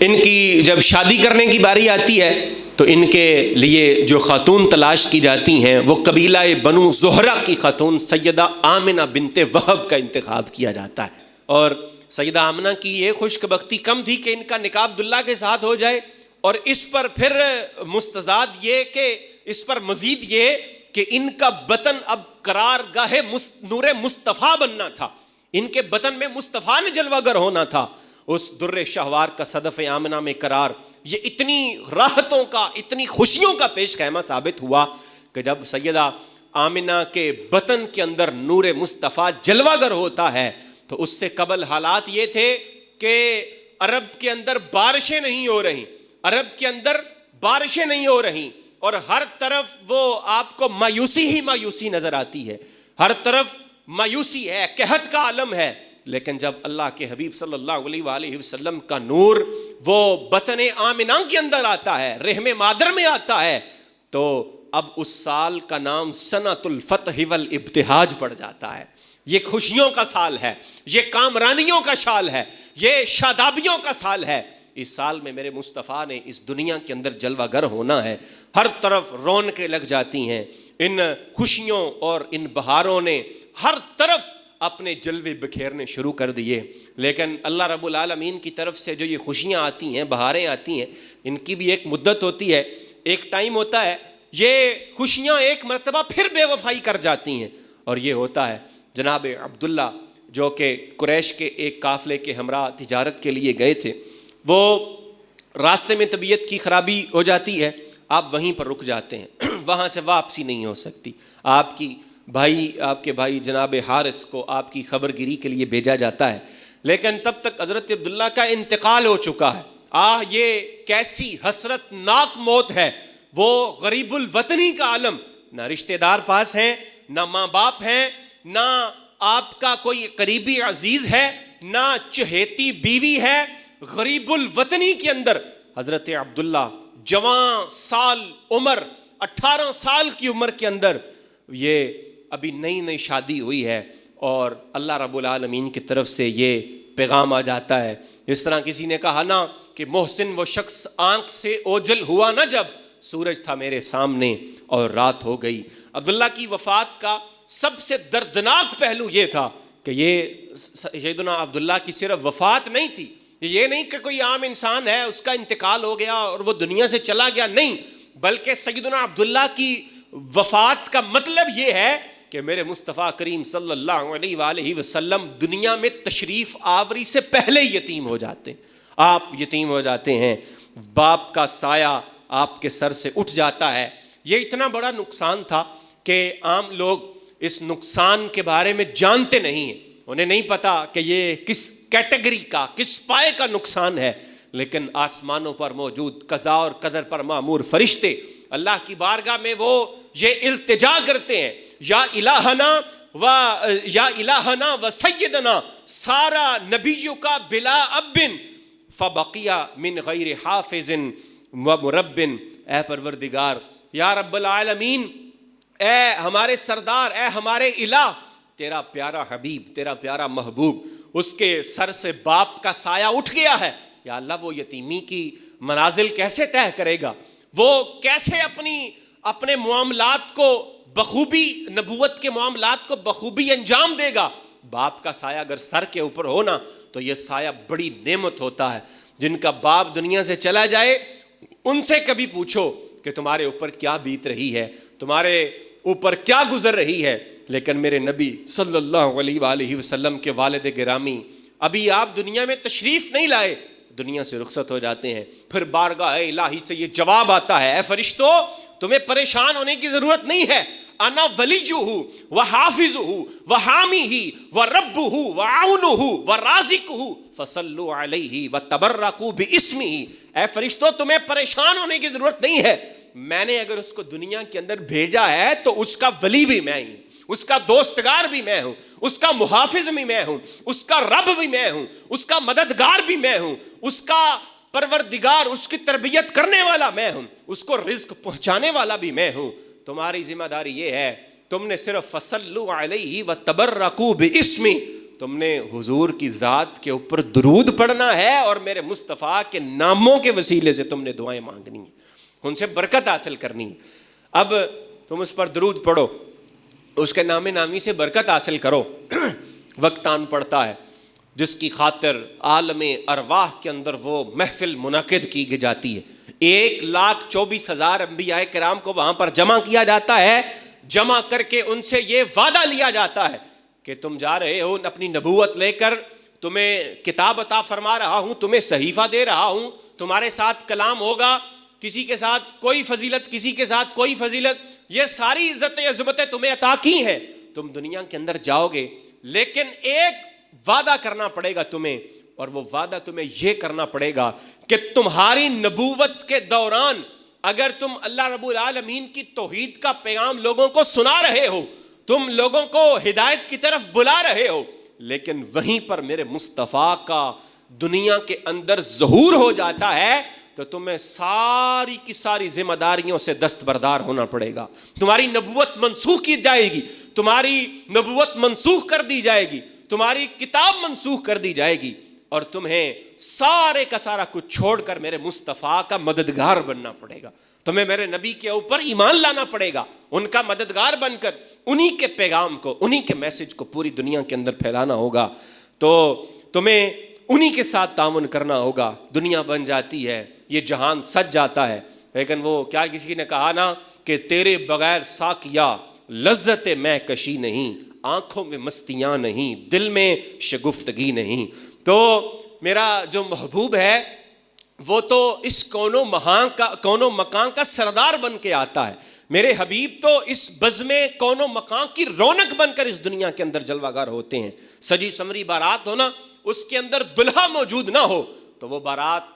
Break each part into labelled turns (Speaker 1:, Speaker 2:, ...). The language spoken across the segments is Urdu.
Speaker 1: ان کی جب شادی کرنے کی باری آتی ہے تو ان کے لیے جو خاتون تلاش کی جاتی ہیں وہ قبیلہ بنو زہرہ کی خاتون سیدہ آمنہ بنت وہب کا انتخاب کیا جاتا ہے. اور سیدہ آمنہ کی یہ خوش بختی کم تھی کہ ان کا نکاح عبداللہ کے ساتھ ہو جائے، اور اس پر پھر مستزاد یہ کہ اس پر مزید یہ کہ ان کا بطن اب قرار گاہ نور مصطفیٰ بننا تھا، ان کے بطن میں مصطفیٰ نے جلوہ گر ہونا تھا. اس در شہوار کا صدف آمنہ میں قرار یہ اتنی راحتوں کا، اتنی خوشیوں کا پیش خیمہ ثابت ہوا کہ جب سیدہ آمنہ کے بطن کے اندر نور مصطفیٰ جلوہ گر ہوتا ہے تو اس سے قبل حالات یہ تھے کہ عرب کے اندر بارشیں نہیں ہو رہی، عرب کے اندر بارشیں نہیں ہو رہی، اور ہر طرف وہ آپ کو مایوسی ہی مایوسی نظر آتی ہے، ہر طرف مایوسی ہے، قحط کا عالم ہے. لیکن جب اللہ کے حبیب صلی اللہ علیہ وآلہ وسلم کا نور وہ بطن آمنہ کے اندر آتا ہے، رحم مادر میں آتا ہے، تو اب اس سال کا نام سنۃ الفتح والابتہاج پڑ جاتا ہے. یہ خوشیوں کا سال ہے، یہ کامرانیوں کا سال ہے، یہ شادابیوں کا سال ہے. اس سال میں میرے مصطفیٰ نے اس دنیا کے اندر جلوہ گر ہونا ہے. ہر طرف رونقیں لگ جاتی ہیں، ان خوشیوں اور ان بہاروں نے ہر طرف اپنے جلوے بکھیرنے شروع کر دیے. لیکن اللہ رب العالمین کی طرف سے جو یہ خوشیاں آتی ہیں، بہاریں آتی ہیں، ان کی بھی ایک مدت ہوتی ہے، ایک ٹائم ہوتا ہے. یہ خوشیاں ایک مرتبہ پھر بے وفائی کر جاتی ہیں، اور یہ ہوتا ہے جناب عبداللہ جو کہ قریش کے ایک قافلے کے ہمراہ تجارت کے لیے گئے تھے. وہ راستے میں طبیعت کی خرابی ہو جاتی ہے، آپ وہیں پر رک جاتے ہیں، وہاں سے واپسی نہیں ہو سکتی. آپ کے بھائی جناب حارث کو آپ کی خبر گیری کے لیے بھیجا جاتا ہے، لیکن تب تک حضرت عبداللہ کا انتقال ہو چکا ہے. یہ کیسی حسرت ناک موت ہے. وہ غریب الوطنی کا عالم، نہ رشتہ دار پاس ہیں، نہ ماں باپ ہیں، نہ آپ کا کوئی قریبی عزیز ہے، نہ چہیتی بیوی ہے. غریب الوطنی کے اندر حضرت عبداللہ جوان سال عمر، 18 سال کی عمر کے اندر، یہ ابھی نئی نئی شادی ہوئی ہے، اور اللہ رب العالمین کی طرف سے یہ پیغام آ جاتا ہے. جس طرح کسی نے کہا نا کہ محسن وہ شخص آنکھ سے اوجل ہوا نہ جب سورج تھا میرے سامنے اور رات ہو گئی. عبداللہ کی وفات کا سب سے دردناک پہلو یہ تھا کہ یہ سیدنا عبداللہ کی صرف وفات نہیں تھی، یہ نہیں کہ کوئی عام انسان ہے اس کا انتقال ہو گیا اور وہ دنیا سے چلا گیا، نہیں، بلکہ سیدنا عبداللہ کی وفات کا مطلب یہ ہے کہ میرے مصطفیٰ کریم صلی اللہ علیہ وآلہ وسلم دنیا میں تشریف آوری سے پہلے یتیم ہو جاتے ہیں. آپ یتیم ہو جاتے ہیں، باپ کا سایہ آپ کے سر سے اٹھ جاتا ہے. یہ اتنا بڑا نقصان تھا کہ عام لوگ اس نقصان کے بارے میں جانتے نہیں ہیں، انہیں نہیں پتا کہ یہ کس کیٹیگری کا، کس پائے کا نقصان ہے. لیکن آسمانوں پر موجود قضاء اور قدر پر مامور فرشتے اللہ کی بارگاہ میں وہ یہ التجا کرتے ہیں، یا الہنا و سیدنا سارا نبیوں کا بلا ابن فبقیہ من غیر حافظ و مربن. اے پروردگار، یا رب العالمین، اے ہمارے سردار، اے ہمارے الہ، تیرا پیارا حبیب، تیرا پیارا محبوب، اس کے سر سے باپ کا سایہ اٹھ گیا ہے. یا اللہ، وہ یتیمی کی منازل کیسے طے کرے گا؟ وہ کیسے اپنے معاملات کو بخوبی، نبوت کے معاملات کو بخوبی انجام دے گا؟ باپ کا سایہ اگر سر کے اوپر ہونا تو یہ سایہ بڑی نعمت ہوتا ہے. جن کا باپ دنیا سے چلا جائے ان سے کبھی پوچھو کہ تمہارے اوپر کیا بیت رہی ہے، تمہارے اوپر کیا گزر رہی ہے. لیکن میرے نبی صلی اللہ علیہ وآلہ وسلم کے والد گرامی ابھی آپ دنیا میں تشریف نہیں لائے، دنیا سے رخصت ہو جاتے ہیں. پھر بارگاہ الہی سے یہ جواب آتا ہے، اے فرشتو، تمہیں پریشان ہونے کی ضرورت نہیں ہے. انا ولیجہ و حافظہ و حامیہ و ربہ و عونہ و رازقہ فصلوا علیہ و تبرکوا باسمہ. اے فرشتو، تمہیں پریشان ہونے کی ضرورت نہیں ہے. میں نے اگر اس کو دنیا کے اندر بھیجا ہے تو اس کا ولی بھی میں ہوں، اس کا دوستگار بھی میں ہوں، اس کا محافظ بھی میں ہوں، اس کا رب بھی میں ہوں، اس کا مددگار بھی میں ہوں، اس کا پروردگار، اس کی تربیت کرنے والا میں ہوں، اس کو رزق پہنچانے والا بھی میں ہوں. تمہاری ذمہ داری یہ ہے، تم نے صرف فصلوا علیہ وتبرکوا باسمی، تم نے حضور کی ذات کے اوپر درود پڑھنا ہے اور میرے مصطفیٰ کے ناموں کے وسیلے سے تم نے دعائیں مانگنی ہیں، ان سے برکت حاصل کرنی ہے۔ اب تم اس پر درود پڑھو، اس کے نام نامی سے برکت حاصل کرو۔ وقت آن پڑتا ہے جس کی خاطر عالم ارواح کے اندر وہ محفل منعقد کی جاتی ہے، 1,24,000 انبیاء کرام کو وہاں پر جمع کیا جاتا ہے، جمع کر کے ان سے یہ وعدہ لیا جاتا ہے کہ تم جا رہے ہو اپنی نبوت لے کر، تمہیں کتاب عطا فرما رہا ہوں، تمہیں صحیفہ دے رہا ہوں، تمہارے ساتھ کلام ہوگا، کسی کے ساتھ کوئی فضیلت، کسی کے ساتھ کوئی فضیلت، یہ ساری عزتیں عظمتیں تمہیں عطا کی ہیں، تم دنیا کے اندر جاؤ گے، لیکن ایک وعدہ کرنا پڑے گا تمہیں، اور وہ وعدہ تمہیں یہ کرنا پڑے گا کہ تمہاری نبوت کے دوران اگر تم اللہ رب العالمین کی توحید کا پیغام لوگوں کو سنا رہے ہو، تم لوگوں کو ہدایت کی طرف بلا رہے ہو، لیکن وہیں پر میرے مصطفیٰ کا دنیا کے اندر ظہور ہو جاتا ہے، تو تمہیں ساری کی ساری ذمہ داریوں سے دستبردار ہونا پڑے گا، تمہاری نبوت منسوخ کی جائے گی، تمہاری نبوت منسوخ کر دی جائے گی، تمہاری کتاب منسوخ کر دی جائے گی، اور تمہیں سارے کا سارا کچھ چھوڑ کر میرے مصطفیٰ کا مددگار بننا پڑے گا، تمہیں میرے نبی کے اوپر ایمان لانا پڑے گا، ان کا مددگار بن کر انہی کے پیغام کو، انہی کے میسج کو پوری دنیا کے اندر پھیلانا ہوگا، تو تمہیں انہی کے ساتھ تعاون کرنا ہوگا۔ دنیا بن جاتی ہے، یہ جہان سج جاتا ہے، لیکن وہ کیا کسی نے کہا نا کہ تیرے بغیر ساقیا لذت میں کشی نہیں، آنکھوں میں مستیاں نہیں، دل میں شگفتگی نہیں۔ تو میرا جو محبوب ہے وہ تو اس کون و مکان کا سردار بن کے آتا ہے، میرے حبیب تو اس بزم کون و مکان کی رونق بن کر اس دنیا کے اندر جلوہ گر ہوتے ہیں۔ سجی سمری بارات ہو نا، اس کے اندر دلہا موجود نہ ہو تو وہ بارات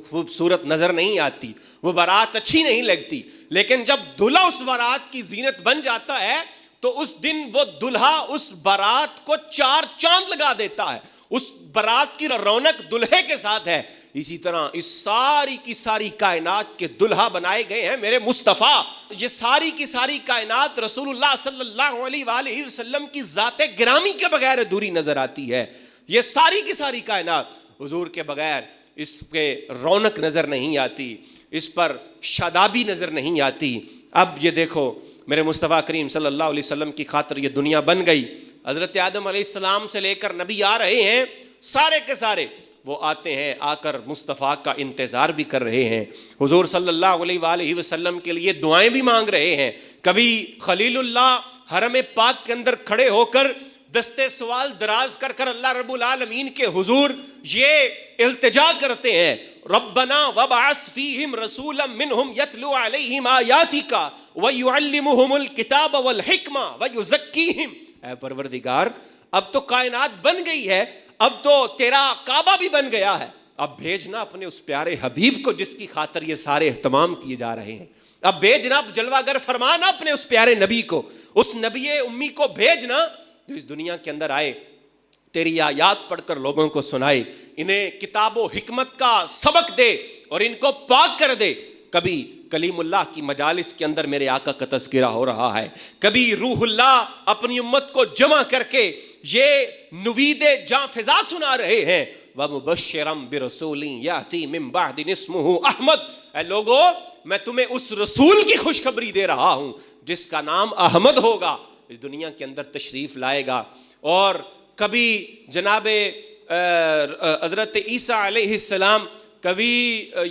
Speaker 1: خوبصورت نظر نہیں آتی، وہ بارات اچھی نہیں لگتی، لیکن جب دلہا اس بارات کی زینت بن جاتا ہے تو اس دن وہ دلہا اس بارات کو 4 چاند لگا دیتا ہے، اس بارات کی رونق دلہے کے ساتھ ہے۔ اسی طرح اس ساری کی ساری کائنات کے دلہا بنائے گئے ہیں میرے مصطفیٰ، یہ ساری کی ساری کائنات رسول اللہ صلی اللہ علیہ وآلہ وسلم کی ذات گرامی کے بغیر ادھوری نظر آتی ہے، یہ ساری کی ساری کائنات حضور کے بغیر اس پہ رونق نظر نہیں آتی، اس پر شادابی نظر نہیں آتی۔ اب یہ دیکھو میرے مصطفیٰ کریم صلی اللہ علیہ وسلم کی خاطر یہ دنیا بن گئی، حضرت آدم علیہ السلام سے لے کر نبی آ رہے ہیں، سارے کے سارے وہ آتے ہیں، آ کر مصطفیٰ کا انتظار بھی کر رہے ہیں، حضور صلی اللہ علیہ وآلہ وسلم کے لیے دعائیں بھی مانگ رہے ہیں۔ کبھی خلیل اللہ حرم پاک کے اندر کھڑے ہو کر دستے سوال دراز کر کر اللہ رب العالمین کے حضور یہ التجا کرتے ہیں، ربنا وابعث فیہم رسولا منہم یتلو علیہم آیاتک ویعلمہم الکتاب والحکمہ ویزکیہم۔ اے پروردگار، اب تو کائنات بن گئی ہے، اب تو تیرا کعبہ بھی بن گیا ہے، اب بھیجنا اپنے اس پیارے حبیب کو جس کی خاطر یہ سارے اہتمام کیے جا رہے ہیں، اب بھیجنا، جلوہ گر فرمانا اپنے اس پیارے نبی کو، اس نبی امی کو بھیجنا جو اس دنیا کے اندر آئے، تیری آیات پڑھ کر لوگوں کو سنائے، انہیں کتاب و حکمت کا سبق دے اور ان کو پاک کر دے۔ کبھی کلیم اللہ کی مجالس کے اندر میرے آقا کا تذکرہ ہو رہا ہے، کبھی روح اللہ اپنی امت کو جمع کر کے یہ نوید جاں فضا سنا رہے ہیں، وَمُبَشِّرًا بِرَسُولٍ يَأْتِي مِن بَعْدِ اسْمُهُ احمد۔ اے لوگو، میں تمہیں اس رسول کی خوشخبری دے رہا ہوں جس کا نام احمد ہوگا، اس دنیا کے اندر تشریف لائے گا۔ اور کبھی جناب حضرت عیسیٰ علیہ السلام کبھی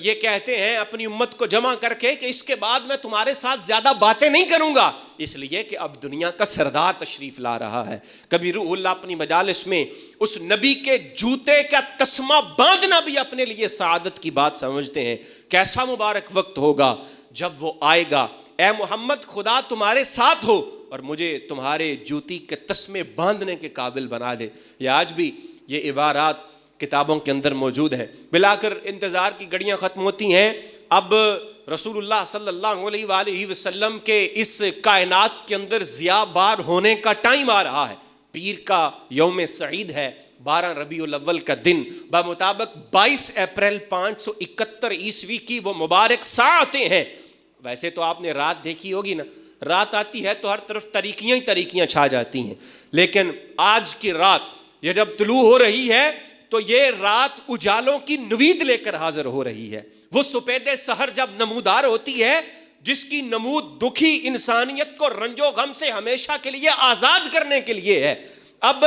Speaker 1: یہ کہتے ہیں اپنی امت کو جمع کر کے کہ اس کے بعد میں تمہارے ساتھ زیادہ باتیں نہیں کروں گا، اس لیے کہ اب دنیا کا سردار تشریف لا رہا ہے۔ کبھی روح اللہ اپنی مجالس میں اس نبی کے جوتے کا تسمہ باندھنا بھی اپنے لیے سعادت کی بات سمجھتے ہیں۔ کیسا مبارک وقت ہوگا جب وہ آئے گا، اے محمد خدا تمہارے ساتھ ہو اور مجھے تمہارے جوتی کے تسمے باندھنے کے قابل بنا دے۔ یہ آج بھی یہ عبارات کتابوں کے اندر موجود ہے۔ بلا کر انتظار کی گھڑیاں ختم ہوتی ہیں، اب رسول اللہ صلی اللہ علیہ وآلہ وسلم کے اس کائنات کے اندر ضیاء بار ہونے کا ٹائم آ رہا ہے۔ پیر کا یوم سعید ہے، 12 ربیع الاول کا دن، بمطابق 22 اپریل 571 عیسوی کی وہ مبارک ساعتیں ہیں۔ ویسے تو آپ نے رات دیکھی ہوگی نا، رات آتی ہے تو ہر طرف تاریکیاں ہی تاریکیاں چھا جاتی ہیں، لیکن آج کی رات یہ جب طلوع ہو رہی ہے تو یہ رات اجالوں کی نوید لے کر حاضر ہو رہی ہے. وہ سپید سحر جب نمودار ہوتی ہے جس کی نمود دکھی انسانیت کو رنج و غم سے ہمیشہ کے لیے آزاد کرنے کے لیے ہے. اب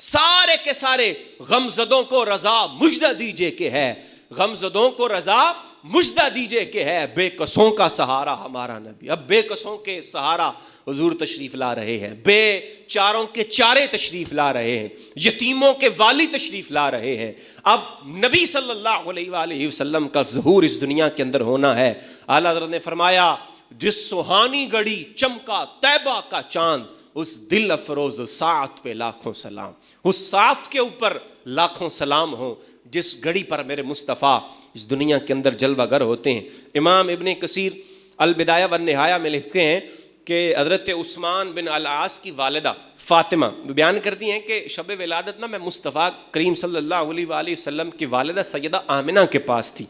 Speaker 1: سارے کے سارے غمزدوں کو رضا مژدہ دیجئے کہ ہے, غمزدوں کو رضا مژدہ دیجئے کہ ہے بے کسوں کا سہارا ہمارا نبی. اب بے کسوں کے سہارا حضور تشریف لا رہے ہیں, بے چاروں کے چارے تشریف لا رہے ہیں, یتیموں کے والی تشریف لا رہے ہیں. اب نبی صلی اللہ علیہ وآلہ وسلم کا ظہور اس دنیا کے اندر ہونا ہے. اعلیٰ حضرت نے فرمایا جس سہانی گھڑی چمکا طیبہ کا چاند, اس دل افروز ساعت پہ لاکھوں سلام. اس ساعت کے اوپر لاکھوں سلام ہوں جس گھڑی پر میرے مصطفیٰ اس دنیا کے اندر جلوہ گر ہوتے ہیں. امام ابن کثیر البدایہ والنہایہ میں لکھتے ہیں کہ حضرت عثمان بن العاص کی والدہ فاطمہ بیان کرتی ہیں کہ شب ولادت میں مصطفیٰ کریم صلی اللہ علیہ وآلہ وسلم کی والدہ سیدہ آمنہ کے پاس تھی,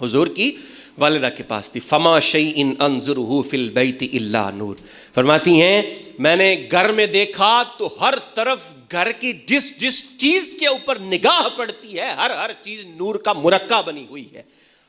Speaker 1: حضور کی والدہ کے پاس تھی. فما شیء انظرہ فی البیت الا نور, فرماتی ہیں میں نے گھر میں دیکھا تو ہر طرف گھر کی جس جس چیز کے اوپر نگاہ پڑتی ہے ہر چیز نور کا مرقع بنی ہوئی ہے,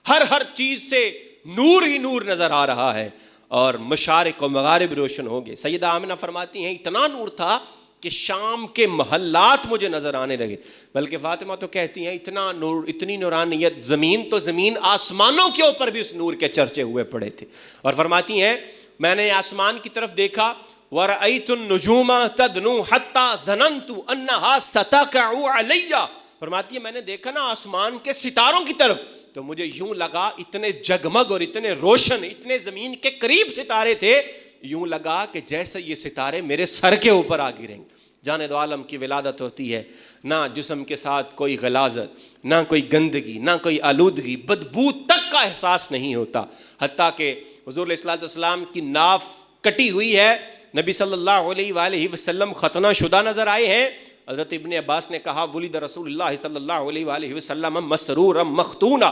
Speaker 1: ہر چیز سے نور ہی نور نظر آ رہا ہے اور مشارق و مغارب روشن ہو گئے. سیدہ آمنہ فرماتی ہیں اتنا نور تھا کہ شام کے محلات مجھے نظر آنے لگے. بلکہ فاطمہ تو کہتی ہیں اتنا نور, اتنی نورانیت, زمین تو زمین, آسمانوں کے اوپر بھی اس نور کے چرچے ہوئے پڑے تھے. اور فرماتی ہیں میں نے آسمان کی طرف دیکھا وَرَأَيْتُ النُّجُومَ تَدْنُو حَتَّى ظَنَنْتُ أَنَّهَا سَتَقَعُ عَلَيَّ. فرماتی ہے میں نے دیکھا نا آسمان کے ستاروں کی طرف تو مجھے یوں لگا اتنے جگمگ اور اتنے روشن, اتنے زمین کے قریب ستارے تھے, یوں لگا کہ جیسے یہ ستارے میرے سر کے اوپر آ گریں. جانے دو عالم کی ولادت ہوتی ہے, نہ جسم کے ساتھ کوئی غلاظت, نہ کوئی گندگی, نہ کوئی آلودگی, بدبو تک کا احساس نہیں ہوتا. حتیٰ کہ حضور علیہ الصلوۃ والسلام کی ناف کٹی ہوئی ہے, نبی صلی اللہ علیہ وآلہ وسلم ختنہ شدہ نظر آئے ہیں. حضرت ابن عباس نے کہا ولد رسول اللہ صلی اللہ علیہ وآلہ وسلم مسرورا مختونا,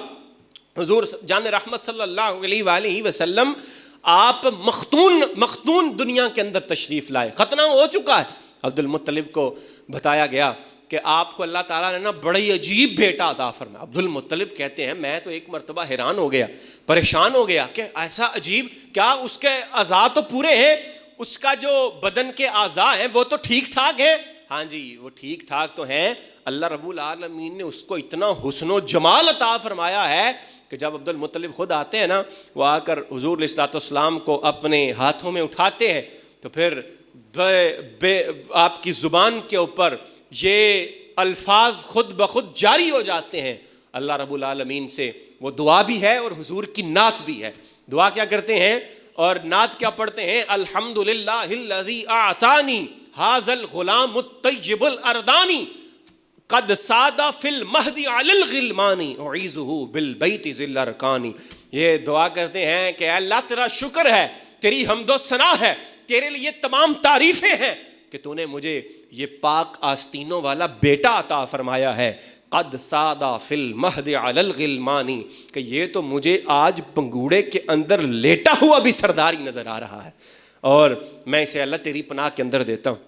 Speaker 1: حضور جان رحمت صلی اللہ علیہ وآلہ وسلم آپ مختون دنیا کے اندر تشریف لائے, ختنہ ہو چکا ہے. عبد المطلب کو بتایا گیا کہ آپ کو اللہ تعالیٰ نے نا بڑی عجیب بیٹا عطا فرمایا. عبد المطلب کہتے ہیں میں تو ایک مرتبہ حیران ہو گیا, پریشان ہو گیا کہ ایسا عجیب, کیا اس کے اعضاء تو پورے ہیں, اس کا جو بدن کے اعضاء ہیں وہ تو ٹھیک ٹھاک ہیں؟ ہاں جی وہ ٹھیک ٹھاک تو ہیں. اللہ رب العالمین نے اس کو اتنا حسن و جمال عطا فرمایا ہے کہ جب عبد المطلب خود آتے ہیں نا, وہ آ کر حضور علیہ الصلوۃ والسلام کو اپنے ہاتھوں میں اٹھاتے ہیں تو پھر آپ کی زبان کے اوپر یہ الفاظ خود بخود جاری ہو جاتے ہیں. اللہ رب العالمین سے وہ دعا بھی ہے اور حضور کی نعت بھی ہے. دعا کیا کرتے ہیں اور نعت کیا پڑھتے ہیں؟ الحمدللہ الذی اعطانی ھذا الغلام الطیب الاردانی قد سادہ فی المہد علی الغلمانی اعیذہ بالبیت ذی الارکانی. یہ دعا کرتے ہیں کہ اے اللہ تیرا شکر ہے, تیری حمد و ثنا ہے, تیرے لیے تمام تعریفیں ہیں کہ تو نے مجھے یہ پاک آستینوں والا بیٹا عطا فرمایا ہے. قد سادہ فی المہد علی الغلمانی, کہ یہ تو مجھے آج پنگوڑے کے اندر لیٹا ہوا بھی سرداری نظر آ رہا ہے, اور میں اسے اللہ تیری پناہ کے اندر دیتا ہوں.